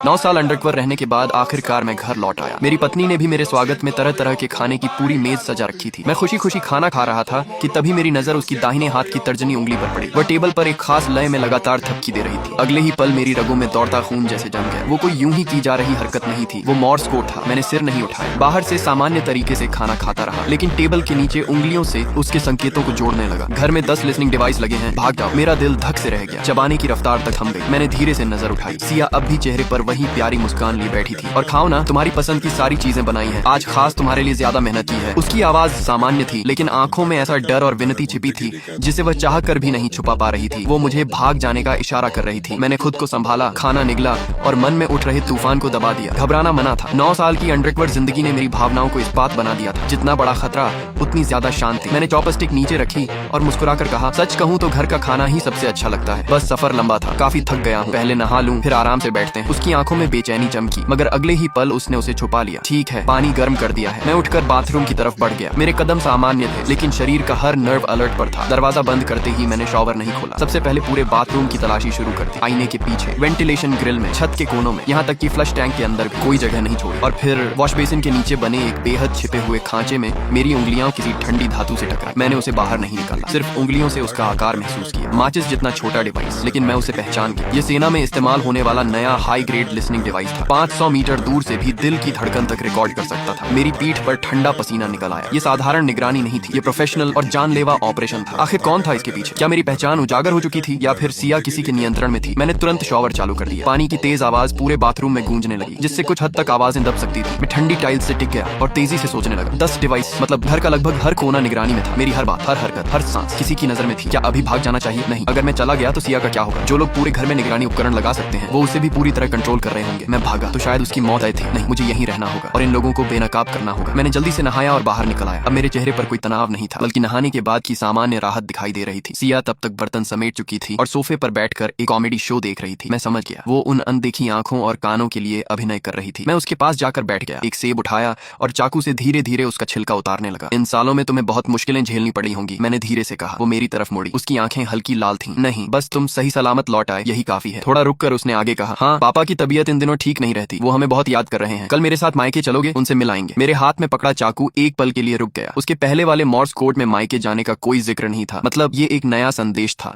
9 साल अंडरकवर रहने के बाद आखिरकार मैं घर लौट आया। मेरी पत्नी ने भी मेरे स्वागत में तरह तरह के खाने की पूरी मेज सजा रखी थी। मैं खुशी खुशी खाना खा रहा था कि तभी मेरी नजर उसकी दाहिने हाथ की तर्जनी उंगली पर पड़ी। वह टेबल पर एक खास लय में लगातार थपकी दे रही थी। अगले ही पल मेरी रगों में दौड़ता खून जैसे जम गया। वो कोई यूं ही की जा रही हरकत नहीं थी, वो मॉर्स कोड था। मैंने सिर नहीं उठाया, बाहर से सामान्य तरीके से खाना खाता रहा, लेकिन टेबल के नीचे उंगलियों से उसके संकेतों को जोड़ने लगा। घर में 10 लिसनिंग डिवाइस लगे हैं, भाग जाओ। मेरा दिल धक से रह गया, चबाने की रफ्तार तक थम गई। मैंने धीरे से नजर उठाई। सिया अब भी चेहरे पर वही प्यारी मुस्कान लिए बैठी थी। और खाओ ना, तुम्हारी पसंद की सारी चीजें बनाई हैं, आज खास तुम्हारे लिए ज्यादा मेहनत की है। उसकी आवाज सामान्य थी, लेकिन आंखों में ऐसा डर और विनती छिपी थी जिसे वह चाह कर भी नहीं छुपा पा रही थी। वो मुझे भाग जाने का इशारा कर रही थी। मैंने खुद को संभाला, खाना निगला और मन में उठ रहे तूफान को दबा दिया। घबराना मना था। 9 साल की अंडरकवर जिंदगी ने मेरी भावनाओं को इस्पात बना दिया था। जितना बड़ा खतरा उतनी ज्यादा शांति। मैंने चॉपस्टिक नीचे रखी और मुस्कुराकर कहा, सच कहूँ तो घर का खाना ही सबसे अच्छा लगता है। बस सफर लंबा था, काफी थक गया हूँ, पहले नहा लूं, फिर आराम से बैठते हैं। उसकी आंखों में बेचैनी चमकी, मगर अगले ही पल उसने उसे छुपा लिया। ठीक है, पानी गर्म कर दिया है। मैं उठकर बाथरूम की तरफ बढ़ गया। मेरे कदम सामान्य थे, लेकिन शरीर का हर नर्व अलर्ट पर था। दरवाजा बंद करते ही मैंने शॉवर नहीं खोला। सबसे पहले पूरे बाथरूम की तलाशी शुरू कर दी। आईने के पीछे, वेंटिलेशन ग्रिल में, छत के कोनों में, यहाँ तक कि फ्लश टैंक के अंदर भी कोई जगह नहीं छोड़ी। और फिर वॉश बेसिन के नीचे बने एक बेहद छिपे हुए खांचे में मेरी उंगलियां किसी ठंडी धातु से टकराई। मैंने उसे बाहर नहीं निकाला, सिर्फ उंगलियों से उसका आकार महसूस किया। माचिस जितना छोटा डिवाइस, लेकिन मैं उसे पहचान गया। ये सेना में इस्तेमाल होने वाला नया हाई ग्रेड लिसनिंग डिवाइस था। 500 मीटर दूर से भी दिल की धड़कन तक रिकॉर्ड कर सकता था। मेरी पीठ पर ठंडा पसीना निकल आया। ये साधारण निगरानी नहीं थी, ये प्रोफेशनल और जानलेवा ऑपरेशन था। आखिर कौन था इसके पीछे? क्या मेरी पहचान उजागर हो चुकी थी या फिर सिया किसी के नियंत्रण में थी? मैंने तुरंत शॉवर चालू कर दिया। पानी की तेज आवाज पूरे बाथरूम में गूंजने लगी, जिससे कुछ हद तक आवाजें दब सकती थी। मैं ठंडी टाइल्स से टिक गया और तेजी से सोचने लगा। 10 डिवाइस, मतलब घर का लगभग हर कोना निगरानी में था। मेरी हर बात, हर हरकत, हर सांस किसी की नजर में थी। क्या अभी भाग जाना चाहिए? नहीं। अगर मैं चला गया तो सिया का क्या होगा? जो लोग पूरे घर में निगरानी उपकरण लगा सकते हैं, वो उसे भी पूरी तरह कंट्रोल कर रहे होंगे। मैं भागा तो शायद उसकी मौत आई थी। नहीं, मुझे यहीं रहना होगा और इन लोगों को बेनकाब करना होगा। मैंने जल्दी से नहाया और बाहर निकल आया। अब मेरे चेहरे पर कोई तनाव नहीं था, बल्कि नहाने के बाद की सामान्य राहत दिखाई दे रही थी। सिया तब तक बर्तन समेट चुकी थी और सोफे पर बैठकर एक कॉमेडी शो देख रही थी। मैं समझ गया, वो उन अनदेखी आंखों और कानों के लिए अभिनय कर रही थी। मैं उसके पास जाकर बैठ गया, एक सेब उठाया और चाकू से धीरे धीरे उसका छिलका उतारने लगा। इन सालों में तुम्हें बहुत मुश्किलें झेलनी पड़ी होंगी, मैंने धीरे से कहा। वो मेरी तरफ मुड़ी, उसकी आंखें हल्की लाल थीं। नहीं, बस तुम सही सलामत लौट आए, यही काफी है। थोड़ा रुक कर उसने आगे कहा, हाँ, पापा की तबीयत इन दिनों ठीक नहीं रहती, वो हमें बहुत याद कर रहे हैं। कल मेरे साथ मायके चलोगे? उनसे मिलाएंगे। मेरे हाथ में पकड़ा चाकू एक पल के लिए रुक गया। उसके पहले वाले मॉर्स कोड में मायके जाने का कोई जिक्र नहीं था। मतलब ये एक नया संदेश था।